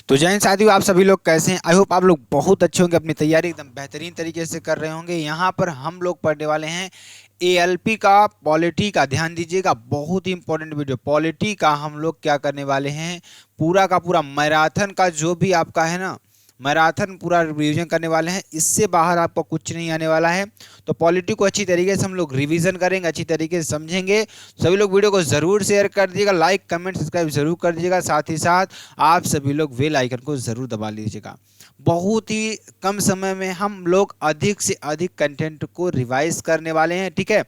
तो जय हिंद साथियों, आप सभी लोग कैसे हैं। आई होप आप लोग बहुत अच्छे होंगे, अपनी तैयारी एकदम बेहतरीन तरीके से कर रहे होंगे। यहाँ पर हम लोग पढ़ने वाले हैं एएलपी का पॉलिटी का। ध्यान दीजिएगा, बहुत ही इंपॉर्टेंट वीडियो। पॉलिटी का हम लोग क्या करने वाले हैं, पूरा का पूरा मैराथन का जो भी आपका है ना, मैराथन पूरा रिवीजन करने वाले हैं। इससे बाहर आपको कुछ नहीं आने वाला है। तो पॉलिटी को अच्छी तरीके से हम लोग रिवीजन करेंगे, अच्छी तरीके से समझेंगे। सभी लोग वीडियो को जरूर शेयर कर दीजिएगा, लाइक कमेंट सब्सक्राइब जरूर कर दीजिएगा। साथ ही साथ आप सभी लोग बेल आइकन को जरूर दबा लीजिएगा। बहुत ही कम समय में हम लोग अधिक से अधिक कंटेंट को रिवाइज करने वाले हैं, ठीक है।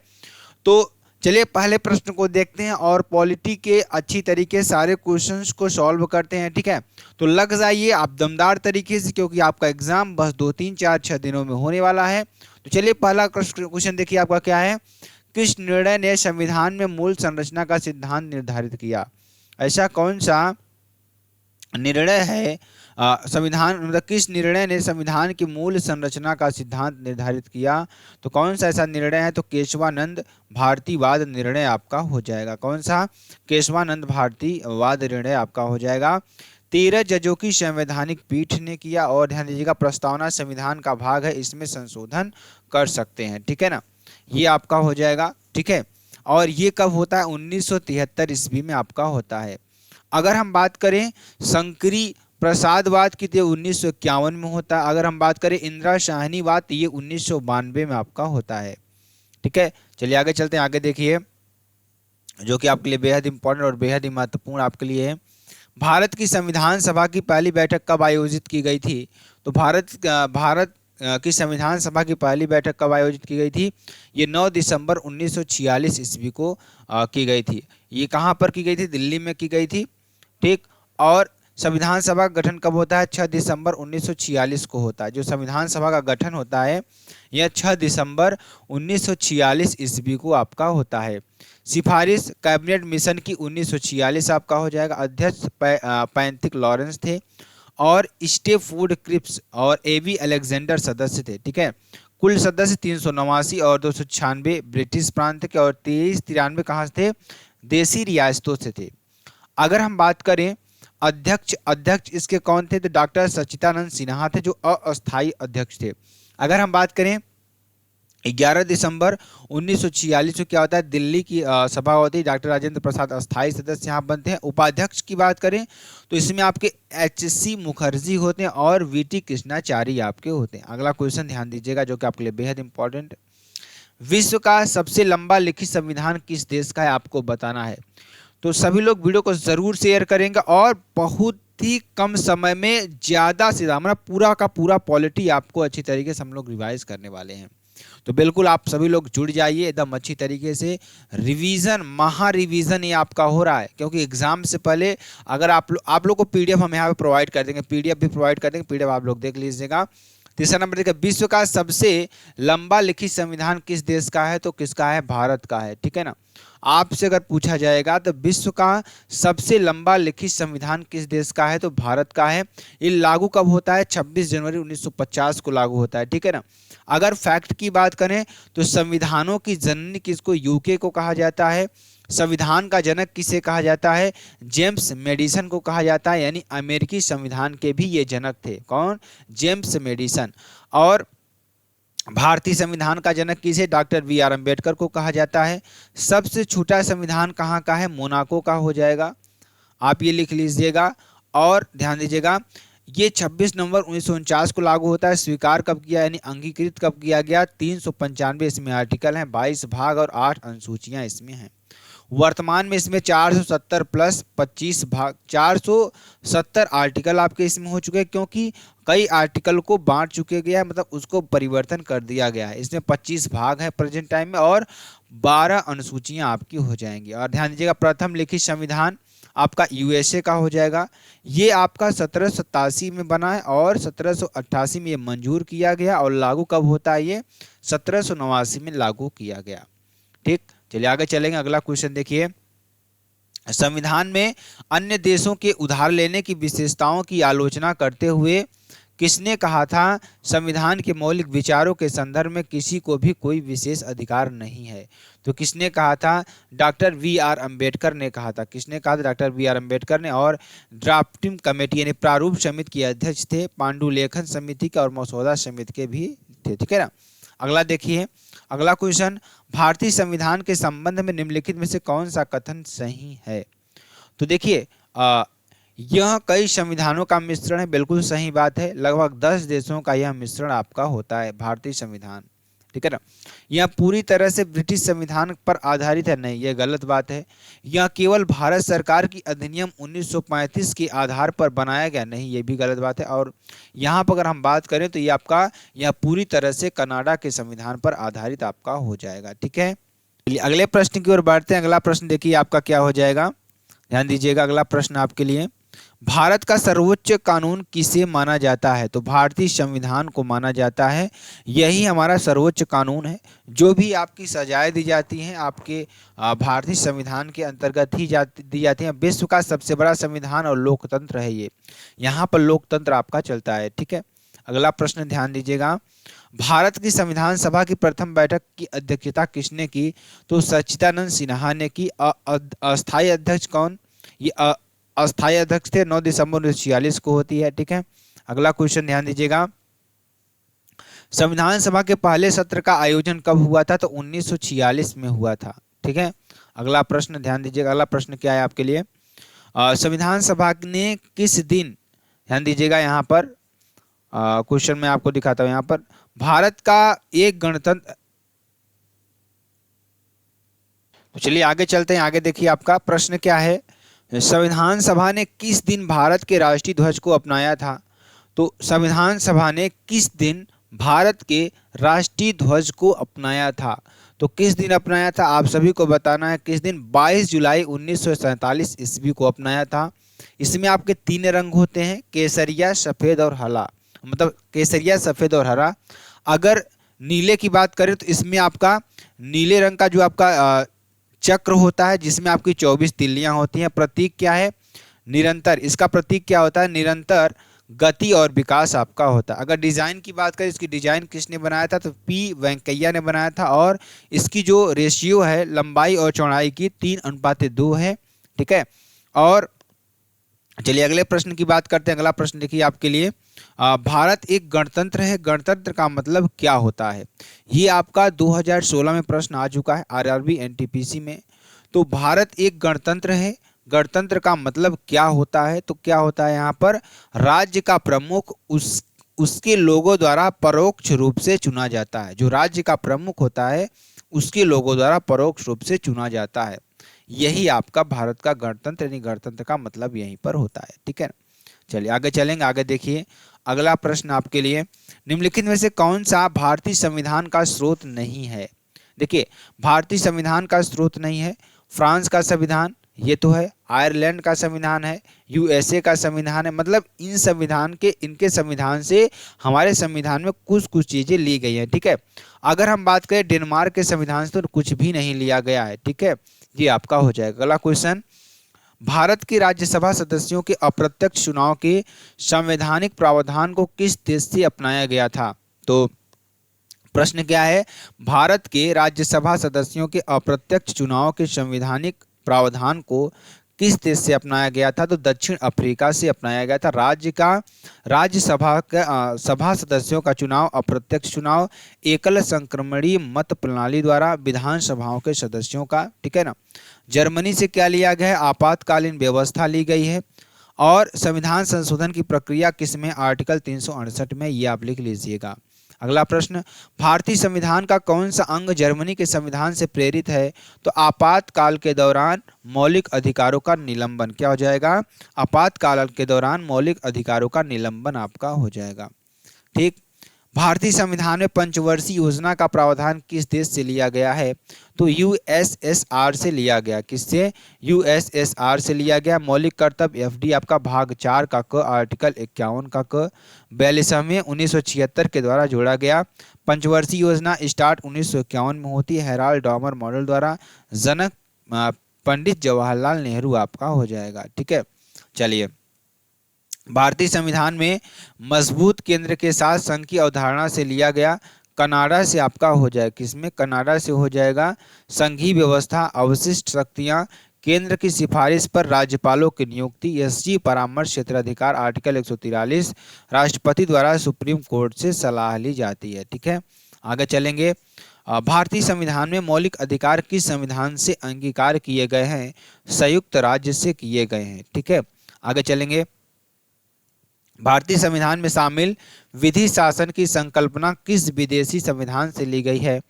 तो चलिए पहले प्रश्न को देखते हैं और पॉलिटी के अच्छी तरीके सारे क्वेश्चंस को सॉल्व करते हैं, ठीक है। तो लग जाइए आप दमदार तरीके से, क्योंकि आपका एग्जाम बस 2 3 4 6 दिनों में होने वाला है। तो चलिए पहला क्वेश्चन देखिए आपका क्या है। किस निर्णय ने संविधान में मूल संरचना का सिद्धांत निर्धारित किया। ऐसा कौन सा निर्णय है, संविधान मतलब किस निर्णय ने संविधान की मूल संरचना का सिद्धांत निर्धारित किया। तो कौन सा ऐसा निर्णय है, तो केशवानंद भारतीवाद निर्णय आपका हो जाएगा। कौन सा, केशवानंद भारतीवाद निर्णय आपका हो जाएगा। 13 जजों की संवैधानिक पीठ ने किया। और ध्यान दीजिएगा, प्रस्तावना संविधान का भाग है, इसमें संशोधन कर सकते हैं, ठीक है ना। ये आपका हो जाएगा, ठीक है। और ये कब होता है, 1973 ईस्वी में आपका होता है। अगर हम बात करें संकरी प्रसादवाद की, तो 1951 में होता है। अगर हम बात करें इंदिरा शाहनीवाद, तो ये 1992 में आपका होता है, ठीक है। चलिए आगे चलते हैं। आगे देखिए, जो कि आपके लिए बेहद इंपॉर्टेंट और बेहद ही महत्वपूर्ण आपके लिए है। भारत की संविधान सभा की पहली बैठक कब आयोजित की गई थी। तो भारत की संविधान सभा की पहली बैठक कब आयोजित की गई थी। ये 9 दिसंबर 1946 ईस्वी को की गई थी। ये कहाँ पर की गई थी, दिल्ली में की गई थी, ठीक। और संविधान सभा का गठन कब होता है, 6 दिसंबर 1946 को होता है। जो संविधान सभा का गठन होता है यह 6 दिसंबर 1946 ईस्वी को आपका होता है। सिफारिश कैबिनेट मिशन की 1946 आपका हो जाएगा। अध्यक्ष पैंथिक लॉरेंस थे। और स्टेप फूड क्रिप्स और एवी अलेक्जेंडर सदस्य थे, ठीक है। कुल सदस्य 389 और 296 ब्रिटिश प्रांत के और 2393 कहाँ से थे, देसी रियासतों से थे। अगर हम बात करें अध्यक्ष, अध्यक्ष इसके कौन थे, तो डॉक्टर सच्चिदानंद सिन्हा थे, जो अस्थायी अध्यक्ष थे। अगर हम बात करें 11 दिसंबर 1946 को क्या होता है, दिल्ली की सभा होती है। डॉक्टर राजेंद्र प्रसाद अस्थायी सदस्य यहाँ बनते हैं। उपाध्यक्ष की बात करें तो इसमें आपके एच.सी. मुखर्जी होते हैं और वी.टी. कृष्णाचारी आपके होते हैं। अगला क्वेश्चन ध्यान दीजिएगा, जो कि आपके लिए बेहद इंपॉर्टेंट। विश्व का सबसे लंबा लिखित संविधान किस देश का है, आपको बताना है। तो सभी लोग वीडियो को जरूर शेयर करेंगे और बहुत ही कम समय में ज्यादा से ज्यादा मतलब पूरा का पूरा पॉलिटी आपको अच्छी तरीके से हम लोग रिवाइज करने वाले हैं। तो बिल्कुल आप सभी लोग जुड़ जाइए एकदम अच्छी तरीके से। रिवीजन, महा रिवीजन ये आपका हो रहा है, क्योंकि एग्जाम से पहले अगर आप लोग को पीडीएफ हम यहाँ पे प्रोवाइड कर देंगे, पीडीएफ भी प्रोवाइड कर देंगे, पीडीएफ आप लोग देख लीजिएगा। तीसरा नंबर देखिए, विश्व का सबसे लंबा लिखित संविधान किस देश का है, तो किसका है, भारत का है, ठीक है ना। आपसे अगर पूछा जाएगा तो विश्व का सबसे लंबा लिखित संविधान किस देश का है, तो भारत का है। ये लागू कब होता है, 26 जनवरी 1950 को लागू होता है, ठीक है ना। अगर फैक्ट की बात करें तो संविधानों की जननी किसको, यूके को कहा जाता है। संविधान का जनक किसे कहा जाता है, जेम्स मेडिसन को कहा जाता है, यानी अमेरिकी संविधान के भी ये जनक थे। कौन, जेम्स मेडिसन। और भारतीय संविधान का जनक किसे, डॉक्टर बी.आर. अम्बेडकर को कहा जाता है। सबसे छोटा संविधान कहाँ का है, मोनाको का हो जाएगा, आप ये लिख लीजिएगा। और ध्यान दीजिएगा, ये 26 नवंबर 1949 को लागू होता है। स्वीकार कब किया, यानी अंगीकृत कब किया गया, 395 इसमें आर्टिकल हैं, 22 भाग और 8 अनुसूचियां इसमें हैं। वर्तमान में इसमें 470 प्लस 25 भाग, 470 आर्टिकल आपके इसमें हो चुके हैं, क्योंकि कई आर्टिकल को बांट चुके गया है, मतलब उसको परिवर्तन कर दिया गया है। इसमें 25 भाग है प्रेजेंट टाइम में और 12 अनुसूचियां आपकी हो जाएंगी। और ध्यान दीजिएगा, प्रथम लिखित संविधान आपका यूएसए का हो जाएगा। ये आपका 1787 में बना है और 1788 में ये मंजूर किया गया। और लागू कब होता है, ये 1789 में लागू किया गया, ठीक। चलिए आगे चलेंगे। अगला क्वेश्चन देखिए, संविधान में अन्य देशों के उधार लेने की विशेषताओं की आलोचना करते हुए किसने कहा था संविधान के मौलिक विचारों के संदर्भ में किसी को भी कोई विशेष अधिकार नहीं है? तो किसने कहा था? डॉक्टर वी आर अंबेडकर ने कहा था। किसने कहा था? डॉक्टर वी आर अंबेडकर ने। और ड्राफ्टिंग कमेटी यानी प्रारूप समिति के अध्यक्ष थे, पांडुलेखन समिति के और मसौदा समिति के भी थे। ठीक है ना। अगला देखिए, अगला क्वेश्चन, भारतीय संविधान के संबंध में निम्नलिखित में से कौन सा कथन सही है? तो देखिए यह कई संविधानों का मिश्रण है, बिल्कुल सही बात है। लगभग 10 देशों का यह मिश्रण आपका होता है भारतीय संविधान। ठीक है ना। यह पूरी तरह से ब्रिटिश संविधान पर आधारित है, नहीं, यह गलत बात है। यह केवल भारत सरकार की अधिनियम 1935 के आधार पर बनाया गया, नहीं, यह भी गलत बात है। और यहाँ पर अगर हम बात करें तो यह पूरी तरह से कनाडा के संविधान पर आधारित आपका हो जाएगा। ठीक है, चलिए अगले प्रश्न की ओर बढ़ते हैं। अगला प्रश्न देखिए आपका क्या हो जाएगा, ध्यान दीजिएगा। अगला प्रश्न आपके लिए, भारत का सर्वोच्च कानून किसे माना जाता है? तो भारतीय संविधान को माना जाता है। यही हमारा सर्वोच्च कानून है। जो भी आपकी सजाएं दी जाती हैं आपके भारतीय संविधान के अंतर्गत ही दी जाती हैं। विश्व का सबसे बड़ा संविधान और लोकतंत्र है ये, यहाँ पर लोकतंत्र आपका चलता है। ठीक है, अगला प्रश्न ध्यान दीजिएगा, भारत की संविधान सभा की प्रथम बैठक की अध्यक्षता किसने की? तो सच्चिदानंद सिन्हा ने की। अस्थायी अध्यक्ष कौन? ये अस्थायी अध्यक्ष थे, 9 दिसंबर 1946 को होती है। ठीक है, अगला क्वेश्चन ध्यान दीजिएगा, संविधान सभा के पहले सत्र का आयोजन कब हुआ था? तो 1946 में हुआ था। ठीक है, अगला प्रश्न ध्यान दीजिएगा। अगला प्रश्न क्या है आपके लिए, संविधान सभा ने किस दिन, ध्यान दीजिएगा यहाँ पर क्वेश्चन मैं आपको दिखाता हूँ। यहाँ पर भारत का एक गणतंत्र, तो चलिए आगे चलते हैं। आगे देखिए आपका प्रश्न क्या है, संविधान सभा ने किस दिन भारत के राष्ट्रीय ध्वज को अपनाया था? तो संविधान सभा ने किस दिन भारत के राष्ट्रीय ध्वज को अपनाया था? तो किस दिन अपनाया था आप सभी को बताना है। किस दिन? 22 जुलाई 1947 ईस्वी को अपनाया था। इसमें आपके 3 रंग होते हैं, केसरिया, सफ़ेद और हरा, मतलब केसरिया, सफ़ेद और हरा। अगर नीले की बात करें तो इसमें आपका नीले रंग का जो आपका चक्र होता है जिसमें आपकी 24 तिल्लियां होती हैं। प्रतीक क्या है? निरंतर। इसका प्रतीक क्या होता है? निरंतर गति और विकास आपका होता है। अगर डिजाइन की बात करें, इसकी डिजाइन किसने बनाया था? तो पी वेंकैया ने बनाया था। और इसकी जो रेशियो है लंबाई और चौड़ाई की 3:2 है। ठीक है, और चलिए अगले प्रश्न की बात करते हैं। अगला प्रश्न देखिए आपके लिए, भारत एक गणतंत्र है, गणतंत्र का मतलब क्या होता है? ये आपका 2016 में प्रश्न आ चुका है आरआरबी एनटीपीसी में। तो भारत एक गणतंत्र है, गणतंत्र का मतलब क्या होता है? तो क्या होता है यहाँ पर, राज्य का प्रमुख उसके लोगों द्वारा परोक्ष रूप से चुना जाता है। जो राज्य का प्रमुख होता है उसके लोगों द्वारा परोक्ष रूप से चुना जाता है। यही आपका भारत का गणतंत्र यानी गणतंत्र का मतलब यहीं पर होता है। ठीक है, चलिए आगे चलेंगे। आगे देखिए अगला प्रश्न आपके लिए, निम्नलिखित में से कौन सा भारतीय संविधान का स्रोत नहीं है? देखिए भारतीय संविधान का स्रोत नहीं है, फ्रांस का संविधान ये तो है, आयरलैंड का संविधान है, यूएसए का संविधान है। मतलब इनके संविधान से हमारे संविधान में कुछ कुछ चीजें ली गई हैं। ठीक है, अगर हम बात करें डेनमार्क के संविधान से तो कुछ भी नहीं लिया गया है। ठीक है, ये आपका हो जाएगा। अगला क्वेश्चन, भारत के राज्यसभा सदस्यों के अप्रत्यक्ष चुनाव के संवैधानिक प्रावधान को किस देश से अपनाया गया था? तो प्रश्न क्या है, भारत के राज्यसभा सदस्यों के अप्रत्यक्ष चुनाव के संवैधानिक प्रावधान को किस देश से अपनाया गया था? तो दक्षिण अफ्रीका से अपनाया गया था। सभा सदस्यों का चुनाव अप्रत्यक्ष चुनाव, एकल संक्रमणीय मत प्रणाली द्वारा विधानसभाओं के सदस्यों का। ठीक है ना। जर्मनी से क्या लिया गया है? आपातकालीन व्यवस्था ली गई है। और संविधान संशोधन की प्रक्रिया किसमें? आर्टिकल 368 में, ये आप लिख लीजिएगा। अगला प्रश्न, भारतीय संविधान का कौन सा अंग जर्मनी के संविधान से प्रेरित है? तो आपातकाल के दौरान मौलिक अधिकारों का निलंबन। क्या हो जाएगा? आपातकाल के दौरान मौलिक अधिकारों का निलंबन आपका हो जाएगा। ठीक, भारतीय संविधान में पंचवर्षीय योजना का प्रावधान किस देश से लिया गया है? तो यूएसएसआर से लिया गया। किससे? यूएसएसआर से लिया गया। मौलिक कर्तव्य एफडी आपका भाग 4 का क, आर्टिकल 51 का क 42वें 1976 के द्वारा जोड़ा गया। पंचवर्षीय योजना स्टार्ट 1951 में होती है, हेराल्ड डॉमर मॉडल द्वारा। जनक पंडित जवाहरलाल नेहरू आपका हो जाएगा। ठीक है, चलिए भारतीय संविधान में मजबूत केंद्र के साथ संघ की अवधारणा से लिया गया। कनाडा से आपका हो जाएगा, किसमें? कनाडा से हो जाएगा। संघीय व्यवस्था, अवशिष्ट शक्तियां, केंद्र की सिफारिश पर राज्यपालों की नियुक्ति, एसजी परामर्श, क्षेत्राधिकार, आर्टिकल 143, राष्ट्रपति द्वारा सुप्रीम कोर्ट से सलाह ली जाती है। ठीक है, आगे चलेंगे। भारतीय संविधान में मौलिक अधिकार किस संविधान से अंगीकार किए गए हैं? संयुक्त राज्य से किए गए हैं। ठीक है, आगे चलेंगे। भारतीय संविधान में शामिल विधि शासन की संकल्पना किस विदेशी संविधान से ली गई है?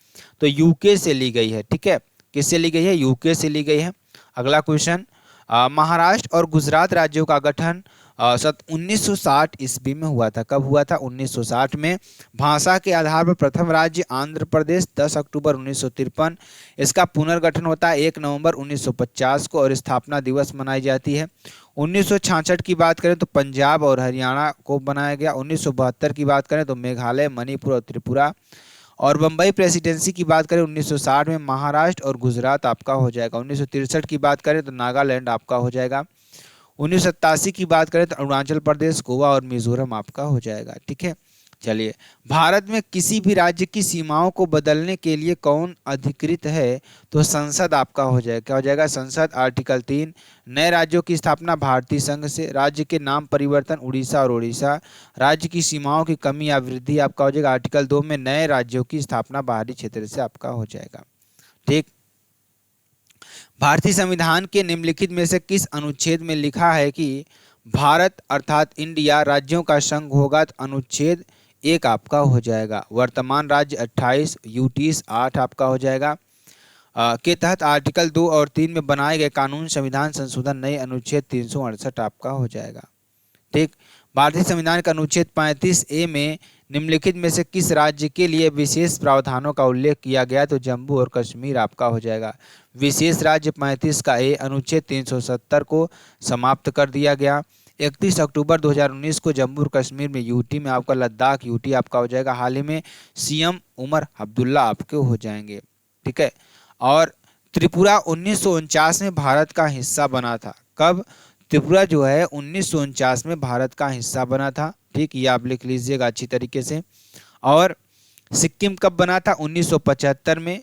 तो यूके से ली गई है। ठीक है, किससे ली गई है? यूके से ली गई है। अगला क्वेश्चन, महाराष्ट्र और गुजरात राज्यों का गठन 1960 ईस्वी में हुआ था। कब हुआ था? 1960 में। भाषा के आधार पर प्रथम राज्य आंध्र प्रदेश, 10 अक्टूबर 1953। इसका पुनर्गठन होता है 1 नवंबर 1950 को और स्थापना दिवस मनाई जाती है। 1966 की बात करें तो पंजाब और हरियाणा को बनाया गया। 1972 की बात करें तो मेघालय, मणिपुर और त्रिपुरा। और बम्बई प्रेसिडेंसी की बात करें 1960 में महाराष्ट्र और गुजरात आपका हो जाएगा। 1963 की बात करें तो नागालैंड आपका हो जाएगा। 1987 की बात करें तो अरुणाचल प्रदेश, गोवा और मिजोरम आपका हो जाएगा। ठीक है, चलिए। भारत में किसी भी राज्य की सीमाओं को बदलने के लिए कौन अधिकृत है? तो संसद आपका हो जाएगा। क्या हो जाएगा? संसद। आर्टिकल 3, नए राज्यों की स्थापना भारतीय संघ से, राज्य के नाम परिवर्तन उड़ीसा और ओडिशा, राज्य की सीमाओं की कमी या वृद्धि आपका हो जाएगा। आर्टिकल 2 में नए राज्यों की स्थापना बाहरी क्षेत्र से आपका हो जाएगा। ठीक। भारतीय संविधान के निम्नलिखित में से किस अनुच्छेद में लिखा है कि भारत अर्थात इंडिया राज्यों का संघ होगा? तो अनुच्छेद 1 आपका हो जाएगा। वर्तमान राज्य 28, यूटीस 8 आपका हो जाएगा। के तहत आर्टिकल 2 और 3 में बनाए गए कानून संविधान संशोधन नए अनुच्छेद 368 आपका हो जाएगा। ठीक। भारतीय संविधान का अनुच्छेद 35A में निम्नलिखित में से किस राज्य के लिए विशेष प्रावधानों का उल्लेख किया गया? तो जम्मू और कश्मीर आपका हो जाएगा। विशेष राज्य 35 का ए, अनुच्छेद 370 को समाप्त कर दिया गया। 31 अक्टूबर 2019 को जम्मू और कश्मीर में यूटी में आपका, लद्दाख यूटी आपका हो जाएगा। हाल ही में सीएम उमर अब्दुल्ला आपके हो जाएंगे। ठीक है, और त्रिपुरा 1949 में भारत का हिस्सा बना था। कब? त्रिपुरा जो है 1949 में भारत का हिस्सा बना था। ठीक, ये आप लिख लीजिएगा अच्छी तरीके से। और सिक्किम कब बना था? 1975 में।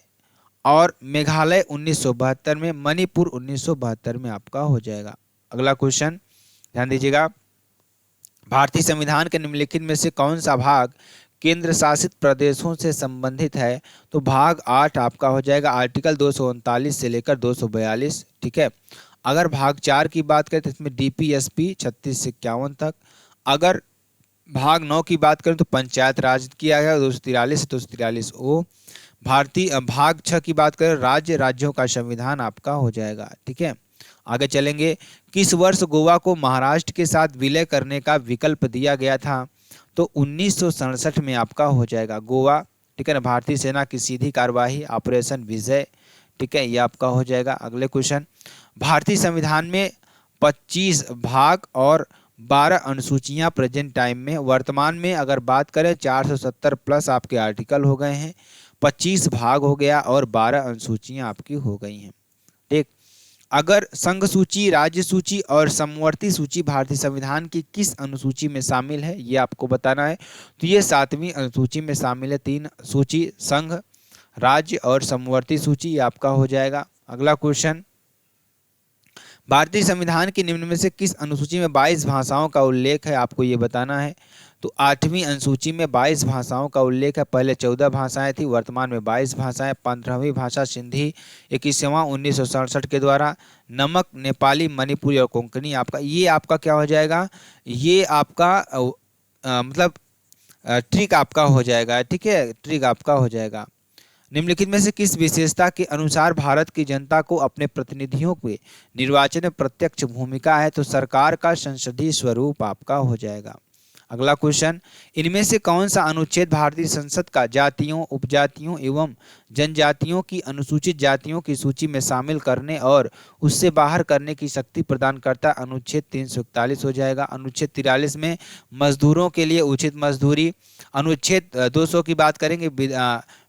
और मेघालय 1972 में, मणिपुर 1972 में आपका हो जाएगा। अगला क्वेश्चन ध्यान दीजिएगा। भारतीय संविधान के निम्नलिखित में से कौन सा भाग केंद्र शासित प्रदेशों से संबंधित है? तो भाग 8 आपका हो जाएगा। आर्टिकल 239 से लेकर 242। ठीक है, अगर भाग 4 की बात करें तो इसमें डीपीएसपी 36 से 51 तक। अगर भाग 9 की बात करें तो पंचायत राज किया गया 243 से 243 ओ। भारतीय भाग 6 की बात करें राज्य राज्यों का संविधान आपका हो जाएगा। ठीक है, आगे चलेंगे। किस वर्ष गोवा को महाराष्ट्र के साथ विलय करने का विकल्प दिया गया था? तो 1967 में आपका हो जाएगा। गोवा, ठीक है ना। भारतीय सेना की सीधी कार्यवाही ऑपरेशन विजय, ठीक है, ये आपका हो जाएगा। अगले क्वेश्चन, भारतीय संविधान में 25 भाग और 12 अनुसूचियां प्रेजेंट टाइम में, वर्तमान में अगर बात करें 470 प्लस आपके आर्टिकल हो गए हैं, 25 भाग हो गया और 12 अनुसूचियां आपकी हो गई हैं। ठीक, अगर संघ सूची, राज्य सूची और समवर्ती सूची भारतीय संविधान की किस अनुसूची में शामिल है, ये आपको बताना है। तो ये 7वीं अनुसूची में शामिल है। 3 सूची, संघ, राज्य और समवर्ती सूची, ये आपका हो जाएगा। अगला क्वेश्चन, भारतीय संविधान की निम्न में से किस अनुसूची में 22 भाषाओं का उल्लेख है? आपको ये बताना है। तो 8वीं अनुसूची में 22 भाषाओं का उल्लेख है। पहले 14 भाषाएं थी, वर्तमान में 22 भाषाएं। 15वीं भाषा सिंधी, 21वां 1967 के द्वारा। नमक, नेपाली, मणिपुरी और कोंकणी आपका, ये आपका क्या हो जाएगा? ये आपका मतलब ट्रिक आपका हो जाएगा। ठीक है, ट्रिक आपका हो जाएगा। निम्नलिखित में से किस विशेषता के अनुसार भारत की जनता को अपने प्रतिनिधियों के निर्वाचन में प्रत्यक्ष भूमिका है? तो सरकार का संसदीय स्वरूप आपका हो जाएगा। अगला क्वेश्चन, इनमें से कौन सा अनुच्छेद भारतीय संसद का जातियों, उपजातियों एवं जनजातियों की अनुसूचित जातियों की सूची में शामिल करने और उससे बाहर करने की शक्ति प्रदान करता है? अनुच्छेद 341 हो जाएगा। अनुच्छेद 43 में मजदूरों के लिए उचित मजदूरी। अनुच्छेद 200 की बात करेंगे,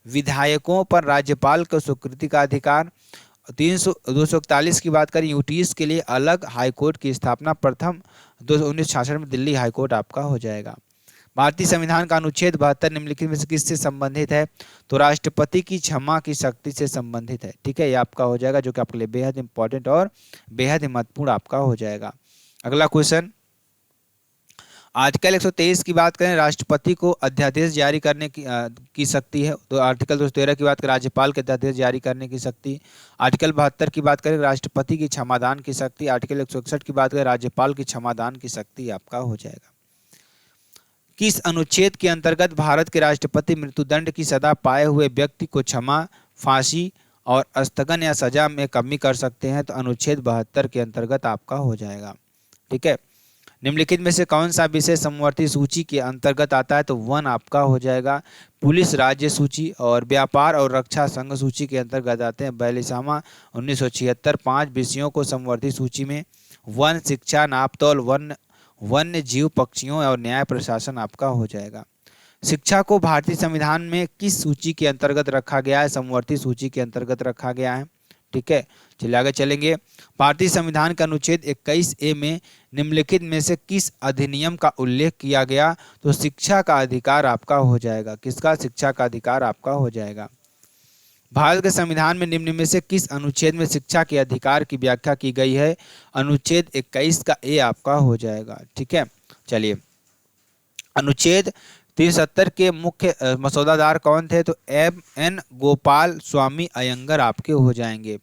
विधायकों पर राज्यपाल को स्वीकृति का अधिकार। 241 की बात करें, यूटीज के लिए अलग हाईकोर्ट की स्थापना। प्रथम 1966 में दिल्ली हाईकोर्ट आपका हो जाएगा। भारतीय संविधान का अनुच्छेद 72 निम्नलिखित में से किससे संबंधित है? तो राष्ट्रपति की क्षमा की शक्ति से संबंधित है। ठीक है, ये आपका हो जाएगा, जो कि आपके लिए बेहद इंपॉर्टेंट और बेहद ही महत्वपूर्ण आपका हो जाएगा। अगला क्वेश्चन, आर्टिकल 123 की बात करें, राष्ट्रपति को अध्यादेश जारी करने की शक्ति है। तो आर्टिकल 213 की बात करें, राज्यपाल के अध्यादेश जारी करने की शक्ति। आर्टिकल 72 की बात करें, राष्ट्रपति की क्षमादान की शक्ति। आर्टिकल 161 की बात करें, राज्यपाल की क्षमादान की शक्ति आपका हो जाएगा। किस अनुच्छेद के अंतर्गत भारत के राष्ट्रपति मृत्युदंड की सजा पाए हुए व्यक्ति को क्षमा, फांसी और स्थगन या सजा में कमी कर सकते हैं? तो अनुच्छेद 72 के अंतर्गत आपका हो जाएगा। ठीक है, निम्नलिखित में से कौन सा विषय समवर्ती सूची के अंतर्गत आता है? तो 1 आपका हो जाएगा। पुलिस राज्य सूची और व्यापार और रक्षा संघ सूची के अंतर्गत आते हैं। 42वां 1976। 5 विषयों को समवर्ती सूची में वन, शिक्षा, नापतोल, वन्य जीव, पक्षियों और न्याय प्रशासन आपका हो जाएगा। शिक्षा को भारतीय संविधान में किस सूची के अंतर्गत रखा गया है? समवर्ती सूची के अंतर्गत रखा गया है। ठीक है, चलिए आगे चलेंगे। भारतीय संविधान का अनुच्छेद 21A में निम्नलिखित में से किस अधिनियम का उल्लेख किया गया? तो शिक्षा का अधिकार आपका हो जाएगा। किसका? शिक्षा का अधिकार आपका हो जाएगा। भारत के संविधान में निम्न में से किस अनुच्छेद में शिक्षा के अधिकार की व्याख्या की गई है? अनुच्छेद 21 का ए आपका हो जाएगा। ठीक है, चलिए अनुच्छेद 370 के मुख्य मसौदादार कौन थे? तो M.N. गोपाल स्वामी अयंगर आपके हो जाएंगे।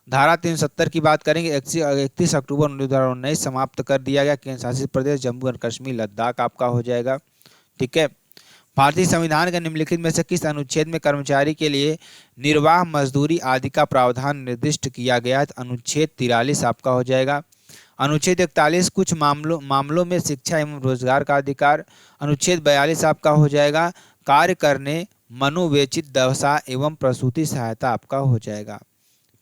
धारा 370 की बात करेंगे, 31 अक्टूबर 2019 समाप्त कर दिया गया। केंद्र शासित प्रदेश जम्मू और कश्मीर लद्दाख आपका हो जाएगा। ठीक है, भारतीय संविधान के निम्नलिखित में से किस अनुच्छेद में कर्मचारी के लिए निर्वाह, मजदूरी आदि का प्रावधान निर्दिष्ट किया गया है? अनुच्छेद 43 आपका हो जाएगा। अनुच्छेद 41 कुछ मामलों में शिक्षा एवं रोजगार का अधिकार। अनुच्छेद 42 आपका हो जाएगा। कार्य करने, मनोवेचित दशा एवं प्रसूति सहायता आपका हो जाएगा।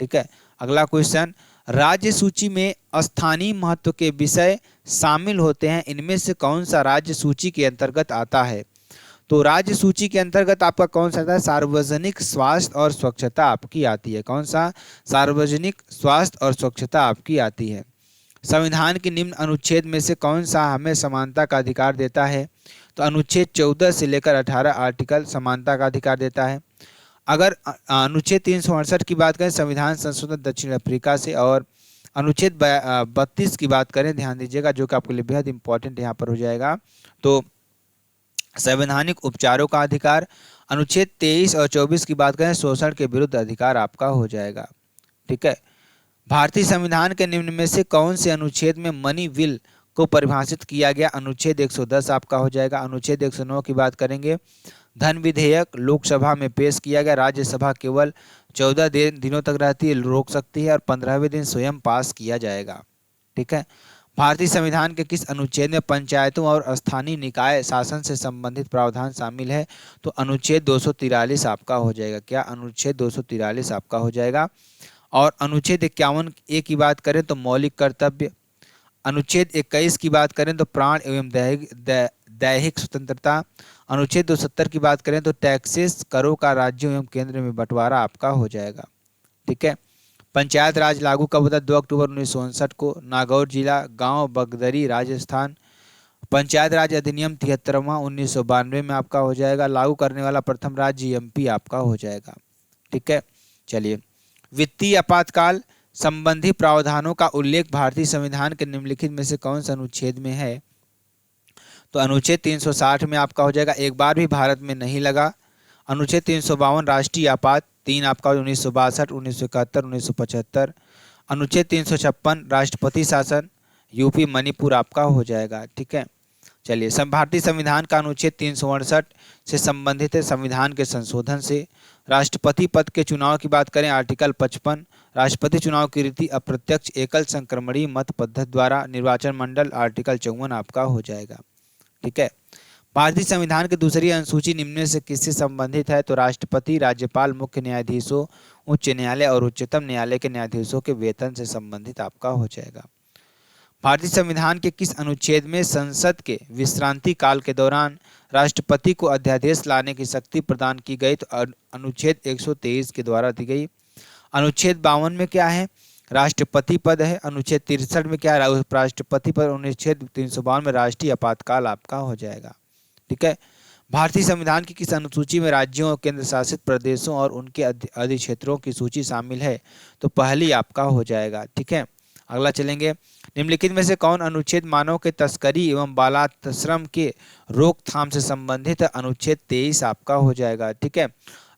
ठीक है, अगला क्वेश्चन, राज्य सूची में स्थानीय महत्व के विषय शामिल होते हैं, इनमें से कौन सा राज्य सूची के अंतर्गत आता है? तो राज्य सूची के अंतर्गत आपका कौन सा आता है? सार्वजनिक स्वास्थ्य और स्वच्छता आपकी आती है। कौन सा? सार्वजनिक स्वास्थ्य और स्वच्छता आपकी आती है। संविधान के निम्न अनुच्छेद में से कौन सा हमें समानता का अधिकार देता है? तो अनुच्छेद 14 से लेकर 18 आर्टिकल समानता का अधिकार देता है। अगर अनुच्छेद 368 की बात करें, संविधान संशोधन दक्षिण अफ्रीका से, और अनुच्छेद 32 की बात करें, ध्यान दीजिएगा, जो कि आपके लिए बेहद इंपॉर्टेंट यहाँ पर हो जाएगा, तो संवैधानिक उपचारों का अधिकार। अनुच्छेद 23 और 24 की बात करें, शोषण के विरुद्ध अधिकार आपका हो जाएगा। ठीक है, भारतीय संविधान के निम्न में से कौन से अनुच्छेद में मनी विल को परिभाषित किया गया? अनुच्छेद 110 आपका हो जाएगा। अनुच्छेद 109 की बात करेंगे, धन विधेयक लोकसभा में पेश किया गया, राज्यसभा केवल 14 दिनों तक रहती है, रोक सकती है, और 15वें दिन स्वयं पास किया जाएगा। ठीक है, भारतीय संविधान के किस अनुच्छेद में पंचायतों और स्थानीय निकाय शासन से संबंधित प्रावधान शामिल है? तो अनुच्छेद 243 आपका हो जाएगा। क्या? अनुच्छेद 243 आपका हो जाएगा। और अनुच्छेद 51A की बात करें तो मौलिक कर्तव्य। अनुच्छेद 21 की बात करें तो प्राण एवं दैहिक स्वतंत्रता। अनुच्छेद 270 की बात करें तो टैक्सेस, करों का राज्यों एवं केंद्र में बंटवारा आपका हो जाएगा। ठीक है, पंचायत राज लागू कब होता है? 2 अक्टूबर 1959 को, नागौर जिला, गांव बगदरी, राजस्थान। पंचायत राज अधिनियम 73वां 1992 में आपका हो जाएगा। लागू करने वाला प्रथम राज्य MP आपका हो जाएगा। ठीक है, चलिए, वित्तीय आपातकाल संबंधी प्रावधानों का उल्लेख भारतीय संविधान के निम्नलिखित में से कौन सा अनुच्छेद में है? तो अनुच्छेद 360 में आपका हो जाएगा। एक बार भी भारत में नहीं लगा। अनुच्छेद 352 राष्ट्रीय आपात 3 आपका 1962, 1971, 1975। अनुच्छेद 356 राष्ट्रपति शासन, यूपी मणिपुर आपका हो जाएगा। ठीक है, चलिए, भारतीय संविधान का अनुच्छेद 368 से संबंधित है, संविधान के संशोधन से। राष्ट्रपति पद के चुनाव की बात करें, आर्टिकल 55, राष्ट्रपति चुनाव की रीति अप्रत्यक्ष एकल संक्रमणीय मत पद्धति द्वारा, निर्वाचन मंडल, आर्टिकल 54 आपका हो जाएगा। ठीक है, भारतीय संविधान की दूसरी अनुसूची निम्न से किससे संबंधित है? तो राष्ट्रपति, राज्यपाल, मुख्य न्यायाधीशों, उच्च न्यायालय और उच्चतम न्यायालय के न्यायाधीशों के वेतन से संबंधित आपका हो जाएगा। भारतीय संविधान के किस अनुच्छेद में संसद के विश्रांति काल के दौरान राष्ट्रपति को अध्यादेश लाने की शक्ति प्रदान की गई? तो अनुच्छेद 123 के द्वारा दी गई। अनुच्छेद 52 में क्या है? राष्ट्रपति पद है। अनुच्छेद 63 में क्या है, उपराष्ट्रपति पद। अनुच्छेद 352 में राष्ट्रीय आपातकाल आपका हो जाएगा। ठीक है। भारतीय संविधान की किस अनुसूची में राज्यों और केंद्र शासित प्रदेशों और उनके अधिक्षेत्रों की सूची शामिल है, तो पहली आपका हो जाएगा। ठीक है। अगला चलेंगे, निम्नलिखित में से कौन अनुच्छेद मानव के तस्करी एवं बालाश्रम के रोकथाम से संबंधित है, अनुच्छेद 23 आपका हो जाएगा। ठीक है।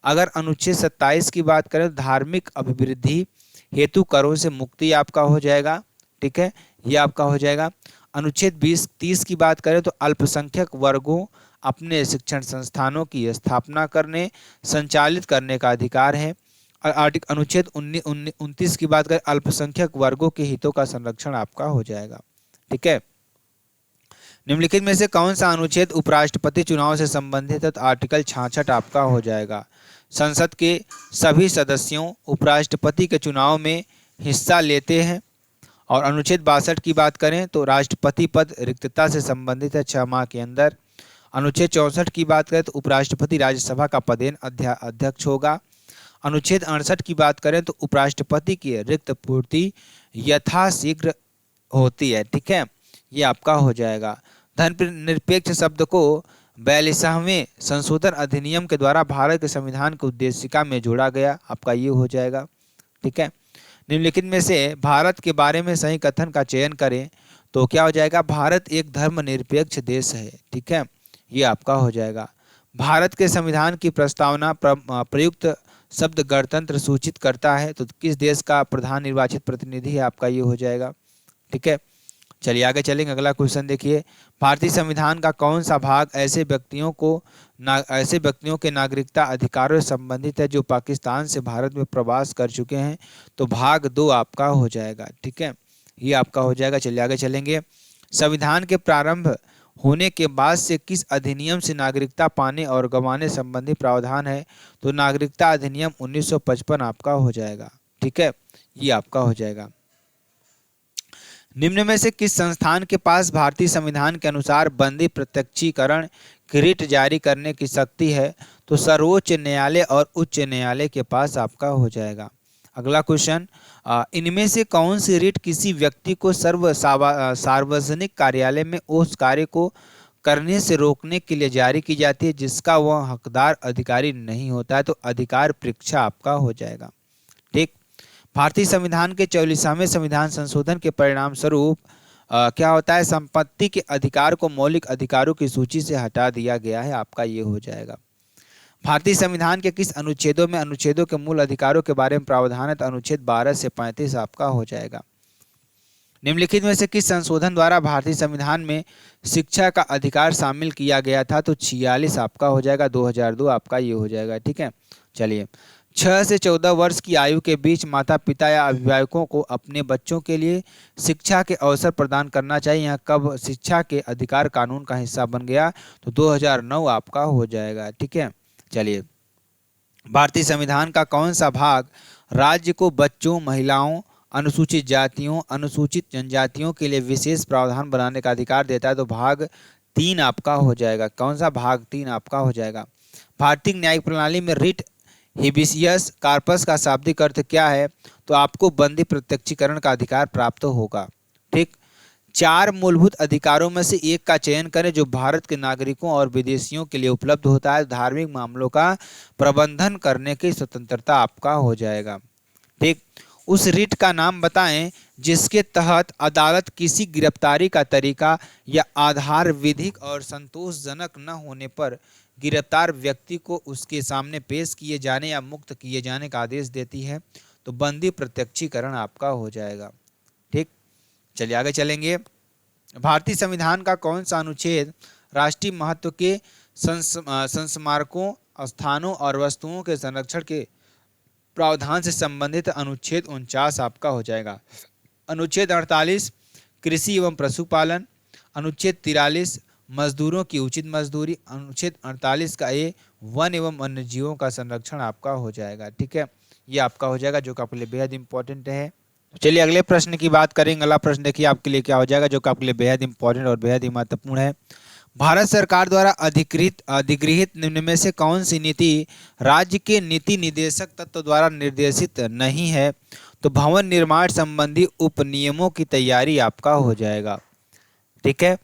अगर अनुच्छेद 27 की बात करें तो धार्मिक अभिवृद्धि हेतु करों से मुक्ति आपका हो जाएगा। ठीक है, ये आपका हो जाएगा। अनुच्छेद 30 की बात करें तो अल्पसंख्यक वर्गों अपने शिक्षण संस्थानों की स्थापना करने संचालित करने का अधिकार है। अनुच्छेद 29 की बात करें अल्पसंख्यक वर्गों के हितों का संरक्षण आपका हो जाएगा। ठीक है। निम्नलिखित में से कौन सा अनुच्छेद उपराष्ट्रपति चुनाव से संबंधित है, तो आर्टिकल 66 आपका हो जाएगा। संसद के सभी सदस्यों उपराष्ट्रपति के चुनाव में हिस्सा लेते हैं। और अनुच्छेद 62 की बात करें तो राष्ट्रपति पद रिक्तता से संबंधित है 6 माह के अंदर। अनुच्छेद 64 की बात करें तो उपराष्ट्रपति राज्यसभा का पदेन अध्यक्ष होगा। अनुच्छेद 68 की बात करें तो उपराष्ट्रपति की रिक्त पूर्ति यथाशीघ्र होती है। ठीक है, ये आपका हो जाएगा। धर्मनिरपेक्ष शब्द को 42वें संशोधन अधिनियम के द्वारा भारत के संविधान की उद्देशिका में जोड़ा गया, आपका ये हो जाएगा। ठीक है। निम्नलिखित में से भारत के बारे में सही कथन का चयन करें, तो क्या हो जाएगा, भारत एक धर्मनिरपेक्ष देश है। ठीक है, ये आपका हो जाएगा। भारत के संविधान की प्रस्तावना प्रयुक्त शब्द गणतंत्र सूचित करता है, तो किस देश का प्रधान निर्वाचित प्रतिनिधि है, आपका ये हो जाएगा। ठीक है, चलिए आगे चलेंगे। अगला क्वेश्चन देखिए, भारतीय संविधान का कौन सा भाग ऐसे व्यक्तियों के नागरिकता अधिकारों से संबंधित है जो पाकिस्तान से भारत में प्रवास कर चुके हैं, तो भाग 2 आपका हो जाएगा। ठीक है, ये आपका हो जाएगा। चलिए आगे चलेंगे। संविधान के प्रारंभ होने के बाद से किस अधिनियम से नागरिकता पाने और गंवाने संबंधी प्रावधान है, तो नागरिकता अधिनियम 1955 आपका हो जाएगा। ठीक है, ये आपका हो जाएगा। निम्न में से किस संस्थान के पास भारतीय संविधान के अनुसार बंदी प्रत्यक्षीकरण की रिट जारी करने की शक्ति है, तो सर्वोच्च न्यायालय और उच्च न्यायालय के पास आपका हो जाएगा। अगला क्वेश्चन, इनमें से कौन सी रिट किसी व्यक्ति को सार्वजनिक कार्यालय में उस कार्य को करने से रोकने के लिए जारी की जाती है जिसका वह हकदार अधिकारी नहीं होता है, तो अधिकार परीक्षा आपका हो जाएगा। ठीक। भारतीय संविधान के 44वें संविधान संशोधन के परिणाम स्वरूप क्या होता है, संपत्ति के अधिकार को मौलिक अधिकारों की सूची से हटा दिया गया है, आपका ये हो जाएगा। भारतीय संविधान के किस अनुच्छेदों में अनुच्छेदों के मूल अधिकारों के बारे में प्रावधान है, तो अनुच्छेद 12 से 35 आपका हो जाएगा। निम्नलिखित में से किस संशोधन द्वारा भारतीय संविधान में शिक्षा का अधिकार शामिल किया गया था, तो 46 आपका हो जाएगा। 2002 आपका ये हो जाएगा। ठीक है, चलिए। 6 से 14 वर्ष की आयु के बीच माता पिता या अभिभावकों को अपने बच्चों के लिए शिक्षा के अवसर प्रदान करना चाहिए। यहाँ कब शिक्षा के अधिकार कानून का हिस्सा बन गया, तो 2009 आपका हो जाएगा। ठीक है, चलिए। भारतीय संविधान का कौन सा भाग राज्य को बच्चों, महिलाओं, अनुसूचित जातियों, अनुसूचित जनजातियों के लिए विशेष प्रावधान बनाने का अधिकार देता है, तो भाग 3 आपका हो जाएगा। कौन सा, भाग 3 आपका हो जाएगा। भारतीय न्यायिक प्रणाली में रिट हेबियस कॉर्पस का शाब्दिक अर्थ क्या है, तो आपको बंदी प्रत्यक्षीकरण का अधिकार प्राप्त होगा। ठीक। 4 मूलभूत अधिकारों में से एक का चयन करें जो भारत के नागरिकों और विदेशियों के लिए उपलब्ध होता है। धार्मिक मामलों का प्रबंधन करने की स्वतंत्रता आपका हो जाएगा। ठीक। उस रिट का नाम बताएं जिसके तहत अदालत किसी गिरफ्तारी का तरीका या आधार विधिक और संतोषजनक न होने पर गिरफ्तार व्यक्ति को उसके सामने पेश किए जाने या मुक्त किए जाने का आदेश देती है, तो बंदी प्रत्यक्षीकरण आपका हो जाएगा। ठीक, चलिए आगे चलेंगे। भारतीय संविधान का कौन सा अनुच्छेद राष्ट्रीय महत्व के संस्मारकों, स्थानों और वस्तुओं के संरक्षण के प्रावधान से संबंधित, अनुच्छेद 49 आपका हो जाएगा। अनुच्छेद 48 कृषि एवं पशुपालन, अनुच्छेद 43 मजदूरों की उचित मजदूरी, अनुच्छेद 48 का ए वन एवं वन्य जीवों का संरक्षण आपका हो जाएगा। ठीक है, ये आपका हो जाएगा जो कि आपके लिए बेहद इंपॉर्टेंट है। चलिए अगले प्रश्न की बात करेंगे। अगला प्रश्न देखिए आपके लिए क्या हो जाएगा जो कि आपके लिए बेहद इंपॉर्टेंट और बेहद ही महत्वपूर्ण है। भारत सरकार द्वारा अधिगृहित निम्न में से कौन सी नीति राज्य के नीति निदेशक तत्व द्वारा निर्देशित नहीं है, तो भवन निर्माण संबंधी उपनियमों की तैयारी आपका हो जाएगा। ठीक है।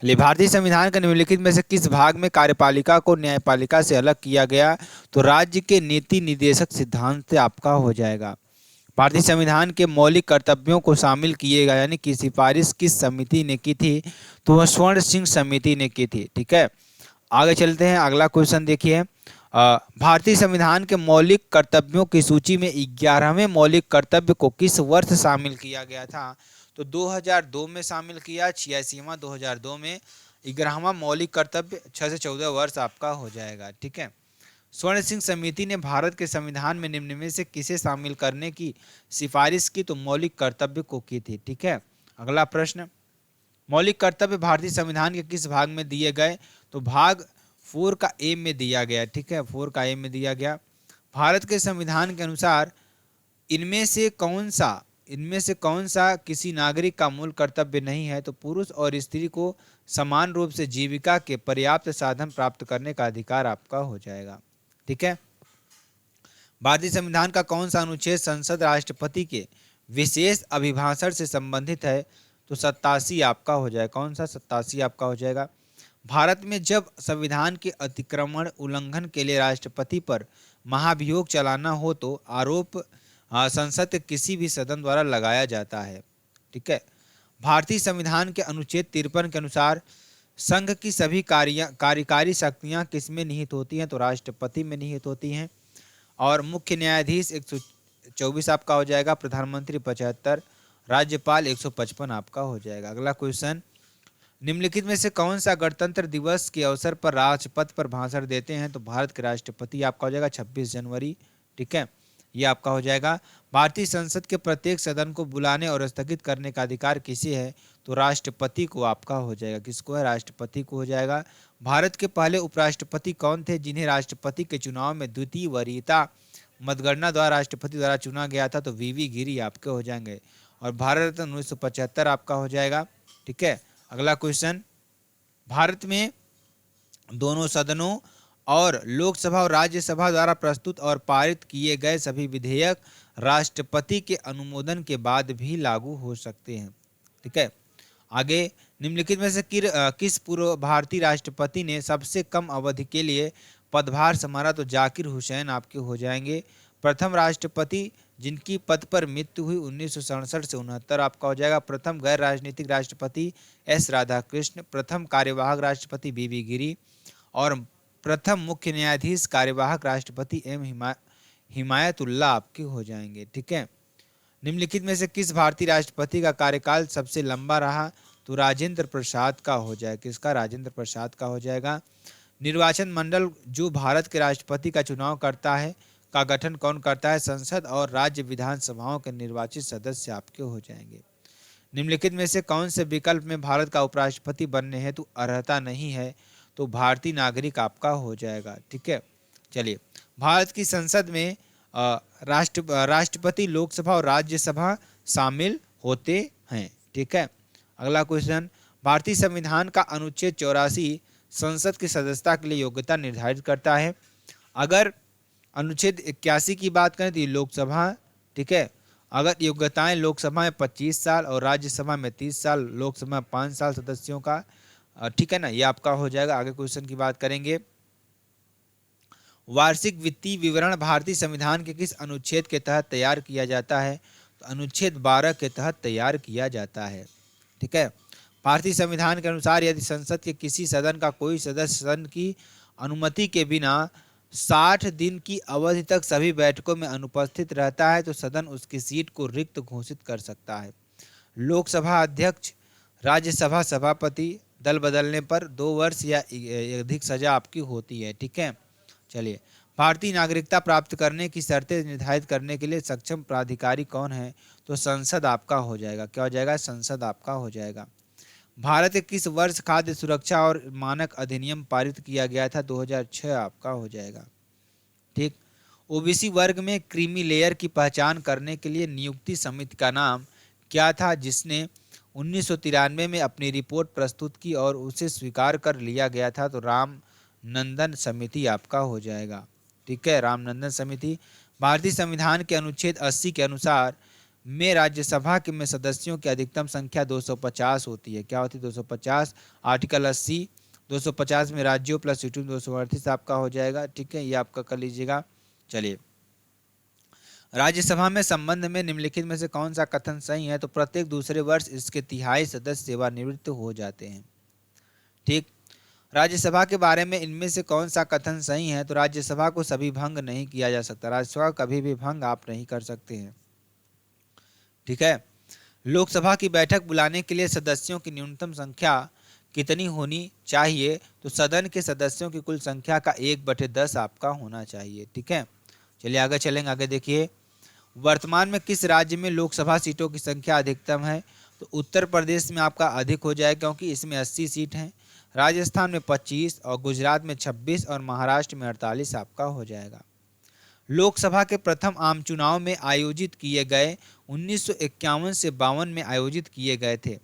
भारतीय संविधान के निम्नलिखित में से किस भाग में कार्यपालिका को न्यायपालिका से अलग किया गया? तो राज्य के नीति निर्देशक सिद्धांत से आपका हो जाएगा। भारतीय संविधान के मौलिक कर्तव्यों को शामिल किए गए यानी कि सिफारिश किस समिति ने की थी? तो वह स्वर्ण सिंह समिति ने की थी। ठीक है, आगे चलते हैं। अगला क्वेश्चन देखिए, भारतीय संविधान के मौलिक कर्तव्यों की सूची में 11वें मौलिक कर्तव्य को किस वर्ष शामिल किया गया था? तो 2002 में शामिल किया। 86वां 2002 में 11वां मौलिक कर्तव्य 6 से 14 वर्ष आपका हो जाएगा। ठीक है। स्वर्ण सिंह समिति ने भारत के संविधान में निम्न में से किसे शामिल करने की सिफारिश की? तो मौलिक कर्तव्य को की थी। ठीक है। अगला प्रश्न, मौलिक कर्तव्य भारतीय संविधान के किस भाग में दिए गए? तो भाग 4 का ए में दिया गया। ठीक है, 4 का ए में दिया गया। भारत के संविधान के अनुसार इनमें से कौन सा किसी नागरिक का मूल कर्तव्य नहीं है? तो पुरुष और स्त्री को समान रूप से जीविका के पर्याप्त साधन प्राप्त करने का अधिकार आपका हो जाएगा। ठीक है। भारतीय संविधान का कौन सा अनुच्छेद संसद राष्ट्रपति के विशेष अभिभाषण से संबंधित है? तो 87 आपका हो जाएगा। कौन सा? 87 आपका हो जाएगा। भारत में जब संविधान के अतिक्रमण उल्लंघन के लिए राष्ट्रपति पर महाभियोग चलाना हो तो आरोप संसद के किसी भी सदन द्वारा लगाया जाता है। ठीक है। भारतीय संविधान के अनुच्छेद 53 के अनुसार संघ की सभी कार्यकारी शक्तियां किसमें निहित होती हैं? तो राष्ट्रपति में निहित होती हैं। और मुख्य न्यायाधीश 124 आपका हो जाएगा, प्रधानमंत्री 75, राज्यपाल 155 आपका हो जाएगा। अगला क्वेश्चन, निम्नलिखित में से कौन सा गणतंत्र दिवस के अवसर पर राजपथ पर भाषण देते हैं? तो भारत के राष्ट्रपति आपका हो जाएगा 26 जनवरी। ठीक है, ये आपका हो जाएगा। भारतीय संसद के प्रत्येक सदन को बुलाने और स्थगित करने का अधिकार किसे है? तो राष्ट्रपति को आपका हो जाएगा। किसको है? राष्ट्रपति को हो जाएगा। भारत के पहले उपराष्ट्रपति कौन थे जिन्हें राष्ट्रपति के चुनाव में द्वितीय वरीयता मतगणना द्वारा राष्ट्रपति द्वारा चुना गया था? तो वीवी गिरी आपके हो जाएंगे। और भारत रत्न 1975 आपका हो जाएगा। ठीक है। अगला क्वेश्चन, भारत में दोनों सदनों और लोकसभा और राज्यसभा द्वारा प्रस्तुत और पारित किए गए सभी विधेयक राष्ट्रपति के अनुमोदन के बाद भी लागू हो सकते हैं। ठीक है। आगे, निम्नलिखित में से किस पूर्व भारतीय राष्ट्रपति ने सबसे कम अवधि के लिए पदभार संभाला? तो जाकिर हुसैन आपके हो जाएंगे। प्रथम राष्ट्रपति जिनकी पद पर मृत्यु हुई 1967 से 69 आपका हो जाएगा। प्रथम गैर राजनीतिक राष्ट्रपति एस राधाकृष्ण, प्रथम कार्यवाहक राष्ट्रपति बीबी गिरी और प्रथम मुख्य न्यायाधीश कार्यवाहक राष्ट्रपति एम हिमायतुल्लाह आपके हो जाएंगे। ठीक है। निम्नलिखित में से किस भारतीय राष्ट्रपति का कार्यकाल सबसे लंबा रहा? तो राजेंद्र प्रसाद का हो जाएगा। किसका? राजेंद्र प्रसाद का हो जाएगा। निर्वाचन मंडल जो भारत के राष्ट्रपति का चुनाव करता है का गठन कौन करता है? संसद और राज्य विधानसभाओं के निर्वाचित सदस्य आपके हो जाएंगे। निम्नलिखित में से कौन से विकल्प में भारत का उपराष्ट्रपति बनने हेतु अर्हता नहीं है? तो भारतीय नागरिक आपका हो जाएगा। ठीक है। चलिए, भारत की संसद में राष्ट्रपति, लोकसभा और राज्यसभा शामिल होते हैं। ठीक है। अगला क्वेश्चन, भारतीय संविधान का अनुच्छेद 84 संसद की सदस्यता के लिए योग्यता निर्धारित करता है। अगर अनुच्छेद 81 की बात करें तो ये लोकसभा। ठीक है। अगर योग्यताएं लोकसभा में 25 साल और राज्यसभा में 30 साल, लोकसभा में 5 साल सदस्यों का। ठीक है ना, ये आपका हो जाएगा। आगे क्वेश्चन की बात करेंगे, वार्षिक वित्तीय विवरण भारतीय संविधान के किस अनुच्छेद के तहत तैयार किया जाता है? तो अनुच्छेद 12 के तहत तैयार किया जाता है। ठीक है। भारतीय संविधान के अनुसार यदि संसद के किसी सदन का कोई सदस्य सदन की अनुमति के बिना 60 दिन की अवधि तक सभी बैठकों में अनुपस्थित रहता है तो सदन उसकी सीट को रिक्त घोषित कर सकता है। लोकसभा अध्यक्ष, राज्यसभा सभापति दल बदलने पर 2 वर्ष या अधिक सजा आपकी होती है। ठीक है। चलिए, भारतीय नागरिकता प्राप्त करने की शर्तें निर्धारित करने के लिए सक्षम प्राधिकारी कौन है? तो संसद आपका हो जाएगा। क्या हो जाएगा? संसद आपका हो जाएगा। भारत के किस वर्ष खाद्य सुरक्षा और मानक अधिनियम पारित किया गया था? 2006 आपका हो जाएगा। ठीक। ओबीसी वर्ग में क्रीमी लेयर की पहचान करने के लिए नियुक्ति समिति का नाम क्या था जिसने 1993 में अपनी रिपोर्ट प्रस्तुत की और उसे स्वीकार कर लिया गया था? तो रामनंदन समिति आपका हो जाएगा। ठीक है, रामनंदन समिति। भारतीय संविधान के अनुच्छेद 80 के अनुसार में राज्यसभा के में सदस्यों की अधिकतम संख्या 250 होती है। क्या होती है? 250। आर्टिकल 80 250 में राज्यों प्लस सीटों 238 आपका हो जाएगा। ठीक है, ये आपका कर लीजिएगा। चलिए, राज्यसभा में संबंध में निम्नलिखित में से कौन सा कथन सही है? तो प्रत्येक दूसरे वर्ष इसके तिहाई सदस्य सेवानिवृत्त हो जाते हैं। ठीक, राज्यसभा के बारे में इनमें से कौन सा कथन सही है? तो राज्यसभा को सभी भंग नहीं किया जा सकता। राज्यसभा कभी भी भंग आप नहीं कर सकते हैं। ठीक है, लोकसभा की बैठक बुलाने के लिए सदस्यों की न्यूनतम संख्या कितनी होनी चाहिए? तो सदन के सदस्यों की कुल संख्या का 1/10 आपका होना चाहिए। ठीक है, चलिए आगे चलेंगे। आगे देखिए, वर्तमान में किस राज्य में लोकसभा सीटों की संख्या अधिकतम है? तो उत्तर प्रदेश में आपका अधिक हो जाएगा क्योंकि इसमें 80 सीट हैं। राजस्थान में 25 और गुजरात में 26 और महाराष्ट्र में 48 आपका हो जाएगा। लोकसभा के प्रथम आम चुनाव में आयोजित किए गए 1951 से 52 में आयोजित किए गए थे।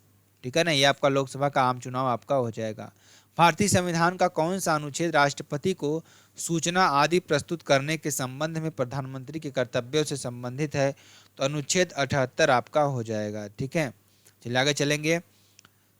ठीक है ना, ये आपका लोकसभा का आम चुनाव आपका हो जाएगा। भारतीय संविधान का कौन सा अनुच्छेद राष्ट्रपति को सूचना आदि प्रस्तुत करने के संबंध में प्रधानमंत्री के कर्तव्यों से संबंधित है? तो अनुच्छेद 78 आपका हो जाएगा। ठीक है, चलिए आगे चलेंगे।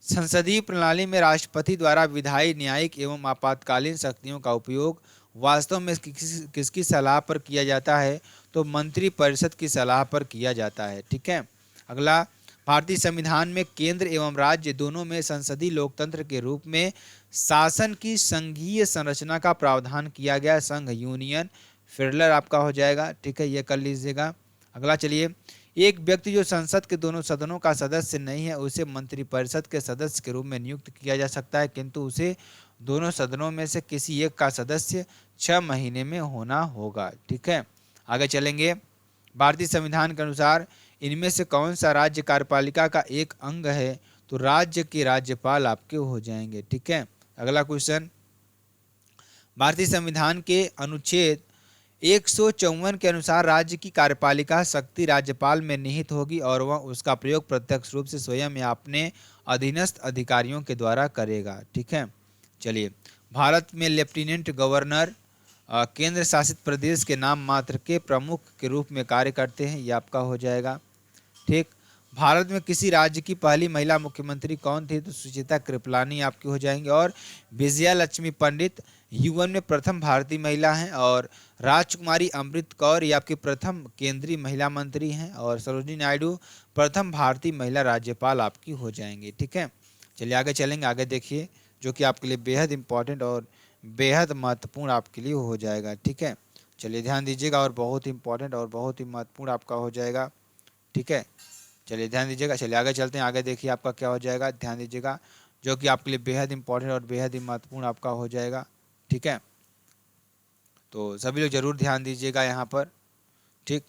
संसदीय प्रणाली में राष्ट्रपति द्वारा विधायी, न्यायिक एवं आपातकालीन शक्तियों का उपयोग वास्तव में किसकी सलाह पर किया जाता है? तो मंत्रिपरिषद की सलाह पर किया जाता है। ठीक है, अगला, भारतीय संविधान में केंद्र एवं राज्य दोनों में संसदीय लोकतंत्र के रूप में शासन की संघीय संरचना का प्रावधान किया गया। संघ, यूनियन, फेडरल आपका हो जाएगा। ठीक है, ये कर लीजिएगा। अगला चलिए, एक व्यक्ति जो संसद के दोनों सदनों का सदस्य नहीं है उसे मंत्रिपरिषद के सदस्य के रूप में नियुक्त किया जा सकता है, किंतु उसे दोनों सदनों में से किसी एक का सदस्य 6 महीने में होना होगा। ठीक है, आगे चलेंगे। भारतीय संविधान के अनुसार इनमें से कौन सा राज्य कार्यपालिका का एक अंग है? तो राज्य के राज्यपाल आपके हो जाएंगे। ठीक है, अगला क्वेश्चन, भारतीय संविधान के अनुच्छेद 154 के अनुसार राज्य की कार्यपालिका शक्ति राज्यपाल में निहित होगी और वह उसका प्रयोग प्रत्यक्ष रूप से स्वयं या अपने अधीनस्थ अधिकारियों के द्वारा करेगा। ठीक है, चलिए, भारत में लेफ्टिनेंट गवर्नर केंद्र शासित प्रदेश के नाम मात्र के प्रमुख के रूप में कार्य करते हैं। ये आपका हो जाएगा। ठीक, भारत में किसी राज्य की पहली महिला मुख्यमंत्री कौन थी? तो सुचिता कृपलानी आपकी हो जाएंगे। और विजया लक्ष्मी पंडित UN में प्रथम भारतीय महिला हैं। और राजकुमारी अमृत कौर ये आपकी प्रथम केंद्रीय महिला मंत्री हैं। और सरोजिनी नायडू प्रथम भारतीय महिला राज्यपाल आपकी हो जाएंगी। ठीक है, चलिए आगे चलेंगे। आगे देखिए, जो कि आपके लिए बेहद इंपॉर्टेंट और बेहद महत्वपूर्ण आपके लिए हो जाएगा। ठीक है, चलिए ध्यान दीजिएगा, और बहुत इंपॉर्टेंट और बहुत ही महत्वपूर्ण आपका हो जाएगा। ठीक है, चलिए ध्यान दीजिएगा। चलिए आगे चलते हैं। आगे देखिए आपका क्या हो जाएगा, ध्यान दीजिएगा, जो कि आपके लिए बेहद इंपॉर्टेंट और बेहद ही महत्वपूर्ण आपका हो जाएगा। ठीक है, तो सभी लोग जरूर ध्यान दीजिएगा यहाँ पर। ठीक,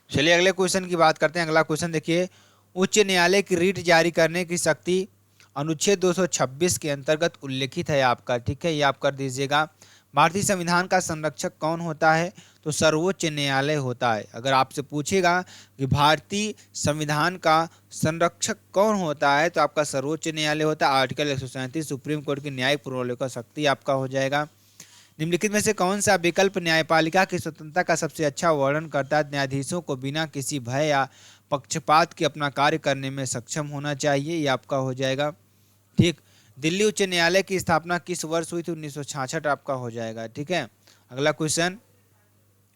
चलिए अगले क्वेश्चन की बात करते हैं। अगला क्वेश्चन देखिए, उच्च न्यायालय की रीट जारी करने की शक्ति अनुच्छेद 226 के अंतर्गत उल्लेखित है आपका। ठीक है, ये आप कर दीजिएगा। भारतीय संविधान का संरक्षक कौन होता है? तो सर्वोच्च न्यायालय होता है। अगर आपसे पूछेगा कि भारतीय संविधान का संरक्षक कौन होता है, तो आपका सर्वोच्च न्यायालय होता है। आर्टिकल 137 सुप्रीम कोर्ट की न्यायिक पुनर्विवेचन शक्ति आपका हो जाएगा। निम्नलिखित में से कौन सा विकल्प न्यायपालिका की स्वतंत्रता का सबसे अच्छा वर्णन करता है? न्यायाधीशों को बिना किसी भय या पक्षपात के अपना कार्य करने में सक्षम होना चाहिए। ये आपका हो जाएगा। ठीक, दिल्ली उच्च न्यायालय की स्थापना किस वर्ष हुई थी? 1966 आपका हो जाएगा। ठीक है, अगला क्वेश्चन,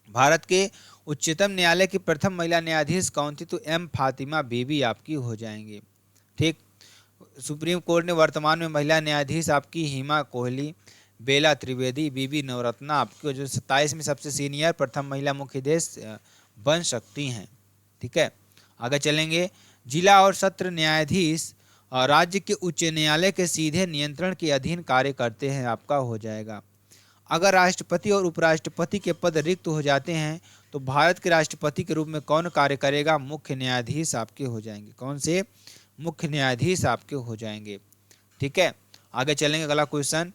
भारत के उच्चतम न्यायालय की प्रथम महिला न्यायाधीश कौन थी? तो M फातिमा बीबी आपकी हो जाएंगी। ठीक, सुप्रीम कोर्ट ने वर्तमान में महिला न्यायाधीश आपकी हिमा कोहली, बेला त्रिवेदी, बीबी नवरत्ना आपकी जो 27 में सबसे सीनियर प्रथम महिला मुख्याधीश बन सकती हैं। ठीक है, आगे चलेंगे। जिला और सत्र न्यायाधीश राज्य के उच्च न्यायालय के सीधे नियंत्रण के अधीन कार्य करते हैं। आपका हो जाएगा। अगर राष्ट्रपति और उपराष्ट्रपति के पद रिक्त हो जाते हैं तो भारत के राष्ट्रपति के रूप में कौन कार्य करेगा? मुख्य न्यायाधीश आपके हो जाएंगे। कौन से? मुख्य न्यायाधीश आपके हो जाएंगे। ठीक है, आगे चलेंगे। अगला क्वेश्चन,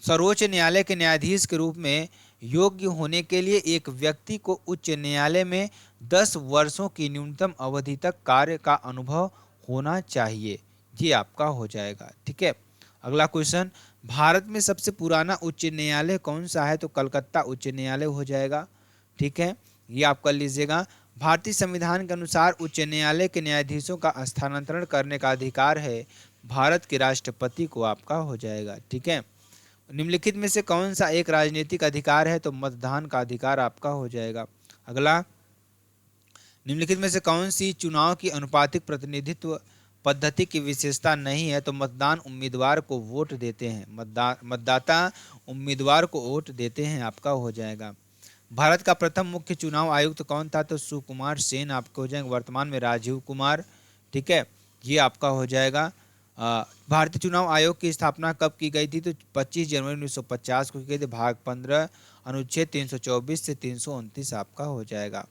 सर्वोच्च न्यायालय के न्यायाधीश के रूप में योग्य होने के लिए एक व्यक्ति को उच्च न्यायालय में 10 वर्षों की न्यूनतम अवधि तक कार्य का अनुभव होना चाहिए। ये आपका हो जाएगा। ठीक है, अगला क्वेश्चन, भारत में सबसे पुराना उच्च न्यायालय कौन सा है? तो कलकत्ता उच्च न्यायालय हो जाएगा। ठीक है, ये आप कर लीजिएगा। भारतीय संविधान के अनुसार उच्च न्यायालय के न्यायाधीशों का स्थानांतरण करने का अधिकार है भारत के राष्ट्रपति को, आपका हो जाएगा। ठीक है, निम्नलिखित में से कौन सा एक राजनीतिक अधिकार है? तो मतदान का अधिकार आपका हो जाएगा। अगला, निम्नलिखित में से कौन सी चुनाव की अनुपातिक प्रतिनिधित्व पद्धति की विशेषता नहीं है? तो मतदान उम्मीदवार को वोट देते हैं, मतदाता उम्मीदवार को वोट देते हैं, आपका हो जाएगा। भारत का प्रथम मुख्य चुनाव आयुक्त कौन था? तो सुकुमार सेन आपको हो जाएंगे, वर्तमान में राजीव कुमार। ठीक है, ये आपका हो जाएगा। भारतीय चुनाव आयोग की स्थापना कब की गई थी? तो 25 जनवरी 1950 को की गई थी। भाग 15 अनुच्छेद 324 से 329 आपका हो जाएगा।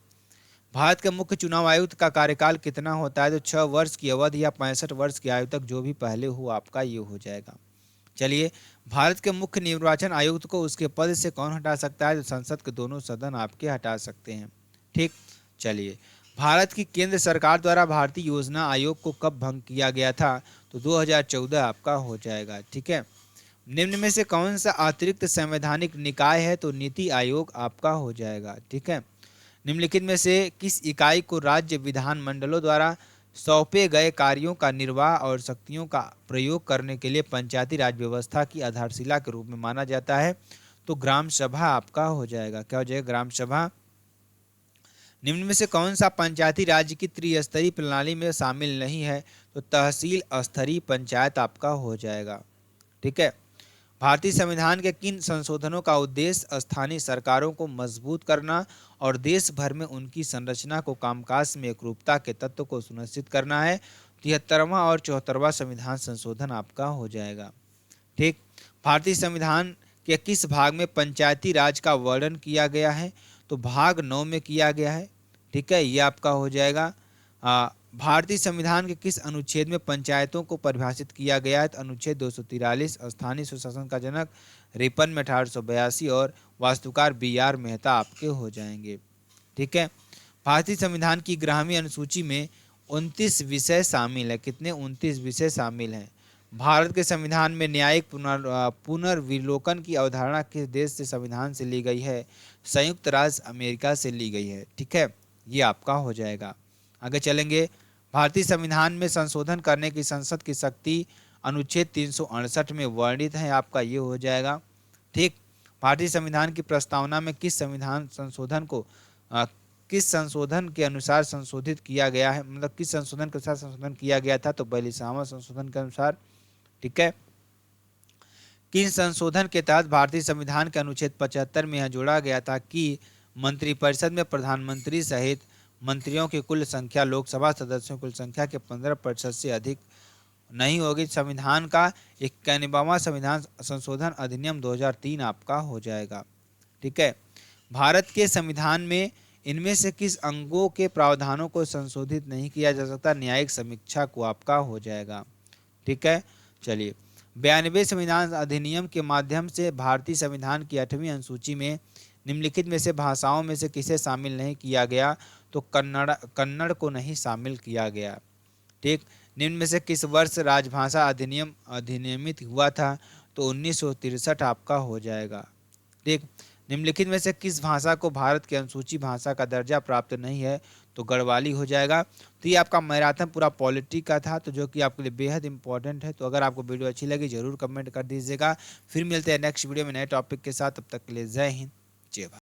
भारत के मुख्य चुनाव आयुक्त का कार्यकाल कितना होता है? तो 6 वर्ष की अवधि या 65 वर्ष की आयु तक, जो भी पहले हो आपका ये हो जाएगा। चलिए, भारत के मुख्य निर्वाचन आयुक्त को उसके पद से कौन हटा सकता है? तो संसद के दोनों सदन आपके हटा सकते हैं। ठीक, चलिए, भारत की केंद्र सरकार द्वारा भारतीय योजना आयोग को कब भंग किया गया था? तो 2014 आपका हो जाएगा। ठीक है, निम्न में से कौन सा अतिरिक्त संवैधानिक निकाय है? तो नीति आयोग आपका हो जाएगा। ठीक है, निम्नलिखित में से किस इकाई को राज्य विधानमंडलों द्वारा सौंपे गए कार्यों का निर्वाह और शक्तियों का प्रयोग करने के लिए पंचायती राज व्यवस्था की आधारशिला के रूप में माना जाता है? तो ग्राम सभा आपका हो जाएगा। क्या हो जाएगा? ग्राम सभा। निम्न में से कौन सा पंचायती राज की त्रिस्तरीय प्रणाली में शामिल नहीं है? तो तहसील स्तरीय पंचायत आपका हो जाएगा। ठीक है, भारतीय संविधान के किन संशोधनों का उद्देश्य स्थानीय सरकारों को मजबूत करना और देश भर में उनकी संरचना को कामकाज में एकरूपता के तत्व को सुनिश्चित करना है? 73वां और 74वां संविधान संशोधन आपका हो जाएगा। ठीक, भारतीय संविधान के किस भाग में पंचायती राज का वर्णन किया गया है? तो भाग 9 में किया गया है। ठीक है, ये आपका हो जाएगा। भारतीय संविधान के किस अनुच्छेद में पंचायतों को परिभाषित किया गया है? तो अनुच्छेद 243। स्थानीय सुशासन का जनक रिपन में 1882 और वास्तुकार BR मेहता आपके हो जाएंगे। ठीक है, भारतीय संविधान की 11वीं अनुसूची में 29 विषय शामिल है। कितने? 29 विषय शामिल हैं। भारत के संविधान में न्यायिक पुनर्विलोकन की अवधारणा किस देश से संविधान से ली गई है? संयुक्त राज्य अमेरिका से ली गई है। ठीक है, ये आपका हो जाएगा। आगे चलेंगे, भारतीय संविधान में संशोधन करने की संसद की शक्ति अनुच्छेद 368 में वर्णित है, आपका ये हो जाएगा। ठीक, भारतीय संविधान की प्रस्तावना में किस संविधान संशोधन को किस संशोधन के अनुसार संशोधित किया गया है? मतलब किस संशोधन के अनुसार संशोधन किया गया था? तो 42वां संशोधन के अनुसार। ठीक है, किन संशोधन के तहत भारतीय संविधान के अनुच्छेद 75 में यह जोड़ा गया था कि मंत्रिपरिषद में प्रधानमंत्री सहित मंत्रियों की कुल संख्या लोकसभा सदस्यों की कुल संख्या के 15% से अधिक नहीं होगी? संविधान का 91वां संविधान संशोधन अधिनियम 2003 आपका हो जाएगा। ठीक है, भारत के संविधान में इनमें से किस अंगों के प्रावधानों को संशोधित नहीं किया जा सकता? न्यायिक समीक्षा को आपका हो जाएगा। ठीक है, चलिए, 92वें संविधान अधिनियम के माध्यम से भारतीय संविधान की 8वीं अनुसूची में निम्नलिखित में से भाषाओं में से किसे शामिल नहीं किया गया? तो कन्नड़ को नहीं शामिल किया गया। ठीक, निम्न में से किस वर्ष राजभाषा अधिनियम अधिनियमित हुआ था? तो 1963 आपका हो जाएगा। ठीक, निम्नलिखित में से किस भाषा को भारत की अनुसूची भाषा का दर्जा प्राप्त नहीं है? तो गढ़वाली हो जाएगा। तो ये आपका मैराथन पूरा पॉलिटी का था, तो जो कि आपके लिए बेहद इंपॉर्टेंट है। तो अगर आपको वीडियो अच्छी लगी जरूर कमेंट कर दीजिएगा। फिर मिलते हैं नेक्स्ट वीडियो में नए टॉपिक के साथ। तब तक के लिए जय हिंद, जय भारत।